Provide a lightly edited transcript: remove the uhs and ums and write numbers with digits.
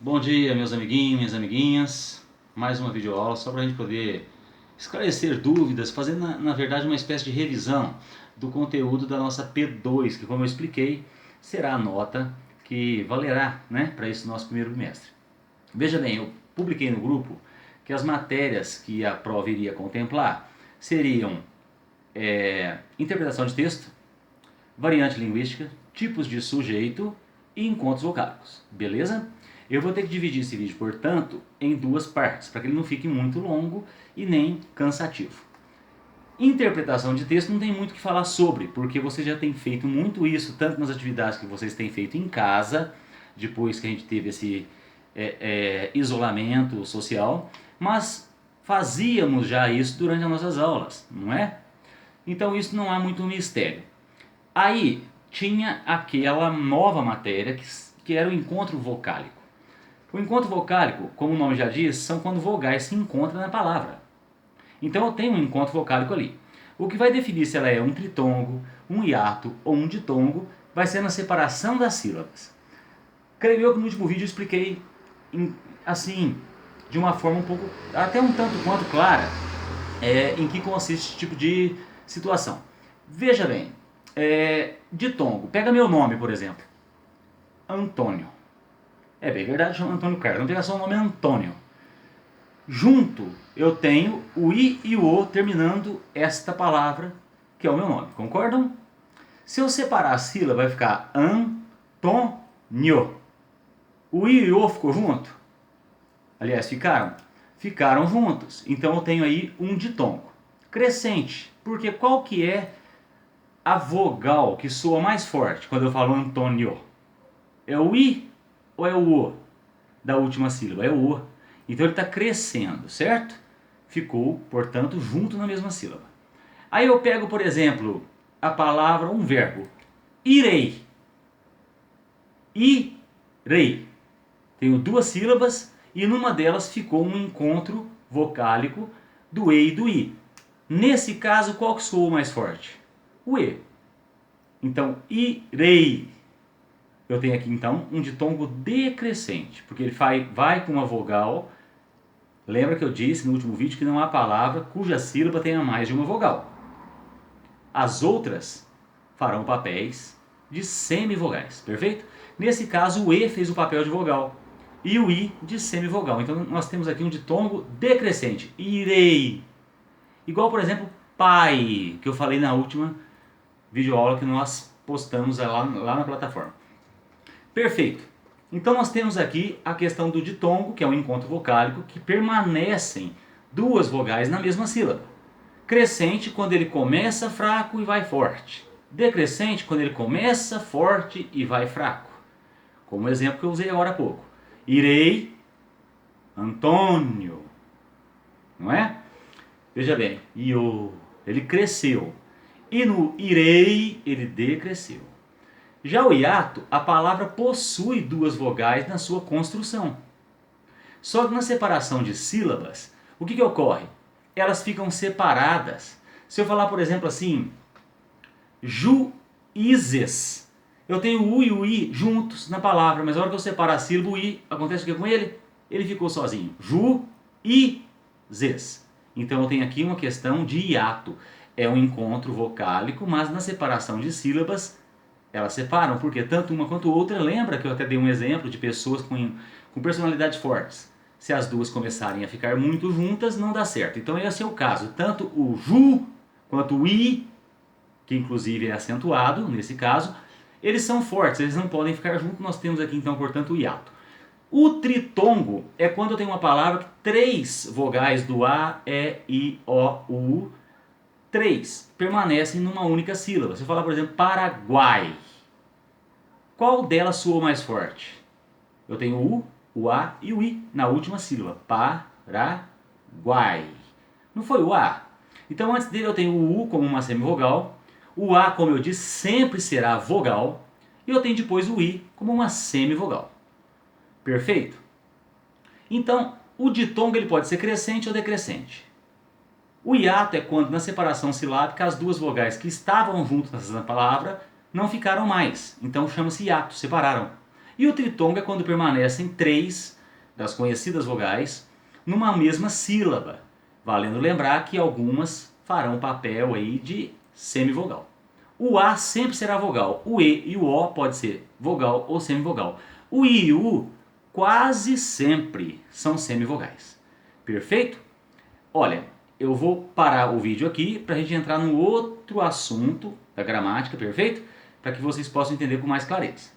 Bom dia, meus amiguinhos, minhas amiguinhas. Mais uma videoaula só para a gente poder esclarecer dúvidas, fazendo na verdade uma espécie de revisão do conteúdo da nossa P2, que, como eu expliquei, será a nota que valerá, né, para esse nosso primeiro bimestre. Veja bem, eu publiquei no grupo que as matérias que a prova iria contemplar seriam interpretação de texto, variante linguística, tipos de sujeito e encontros vocálicos, beleza? Eu vou ter que dividir esse vídeo, portanto, em duas partes, para que ele não fique muito longo e nem cansativo. Interpretação de texto não tem muito o que falar sobre, porque você já tem feito muito isso, tanto nas atividades que vocês têm feito em casa, depois que a gente teve esse isolamento social, mas fazíamos já isso durante as nossas aulas, não é? Então isso não há muito mistério. Aí tinha aquela nova matéria que era o encontro vocálico. O encontro vocálico, como o nome já diz, são quando vogais se encontram na palavra. Então eu tenho um encontro vocálico ali. O que vai definir se ela é um tritongo, um hiato ou um ditongo vai ser na separação das sílabas. Creio eu que no último vídeo eu expliquei assim, de uma forma um pouco, até um tanto quanto clara, em que consiste esse tipo de situação. Veja bem, ditongo, pega meu nome, por exemplo, Antônio. É bem verdade, chama Antônio Carlos, não pega só o nome Antônio. Junto eu tenho o I e o O terminando esta palavra, que é o meu nome, concordam? Se eu separar a sílaba vai ficar Antônio. O I e o O ficou junto? Aliás, ficaram? Ficaram juntos. Então eu tenho aí um ditongo. Crescente, porque qual que é a vogal que soa mais forte quando eu falo Antônio? É o I ou é o O da última sílaba? É o O. Então ele está crescendo, certo? Ficou, portanto, junto na mesma sílaba. Aí eu pego, por exemplo, a palavra, um verbo, irei. Irei. Tenho duas sílabas e numa delas ficou um encontro vocálico do E e do I. Nesse caso, qual que soa mais forte? O E. Então, irei. Eu tenho aqui então um ditongo decrescente, porque ele vai com uma vogal. Lembra que eu disse no último vídeo que não há palavra cuja sílaba tenha mais de uma vogal. As outras farão papéis de semivogais, perfeito? Nesse caso o E fez o papel de vogal e o I de semivogal. Então nós temos aqui um ditongo decrescente, irei. Igual, por exemplo, pai, que eu falei na última videoaula que nós postamos lá na plataforma. Perfeito. Então nós temos aqui a questão do ditongo, que é um encontro vocálico, que permanecem duas vogais na mesma sílaba. Crescente quando ele começa fraco e vai forte. Decrescente quando ele começa forte e vai fraco. Como o exemplo que eu usei agora há pouco. Irei, Antônio. Não é? Veja bem, ele cresceu. E no irei, ele decresceu. Já o hiato, a palavra possui duas vogais na sua construção. Só que na separação de sílabas, o que ocorre? Elas ficam separadas. Se eu falar, por exemplo, assim, juízes, eu tenho o U e o I juntos na palavra, mas na hora que eu separo a sílaba, o I, acontece o que com ele? Ele ficou sozinho. Juízes. Então eu tenho aqui uma questão de hiato. É um encontro vocálico, mas na separação de sílabas, elas separam, porque tanto uma quanto outra, lembra que eu até dei um exemplo de pessoas com personalidades fortes. Se as duas começarem a ficar muito juntas, não dá certo. Então esse é o caso. Tanto o ju quanto o i, que inclusive é acentuado nesse caso, eles são fortes, eles não podem ficar juntos. Nós temos aqui então, portanto, o hiato. O tritongo é quando eu tenho uma palavra que três vogais do A, E, I, O, U, três permanecem numa única sílaba. Se eu falar, por exemplo, Paraguai, qual delas soa mais forte? Eu tenho o U, o A e o I na última sílaba. Paraguai. Não foi o A? Então antes dele eu tenho o U como uma semivogal. O A, como eu disse, sempre será vogal. E eu tenho depois o I como uma semivogal. Perfeito? Então, o ditongo ele pode ser crescente ou decrescente. O hiato é quando, na separação silábica, as duas vogais que estavam juntas na palavra não ficaram mais. Então chama-se hiato, separaram. E o tritongo é quando permanecem 3 das conhecidas vogais numa mesma sílaba, valendo lembrar que algumas farão papel aí de semivogal. O A sempre será vogal, o E e o O pode ser vogal ou semivogal. O I e o U quase sempre são semivogais. Perfeito? Olha, eu vou parar o vídeo aqui para a gente entrar no outro assunto da gramática, perfeito? Para que vocês possam entender com mais clareza.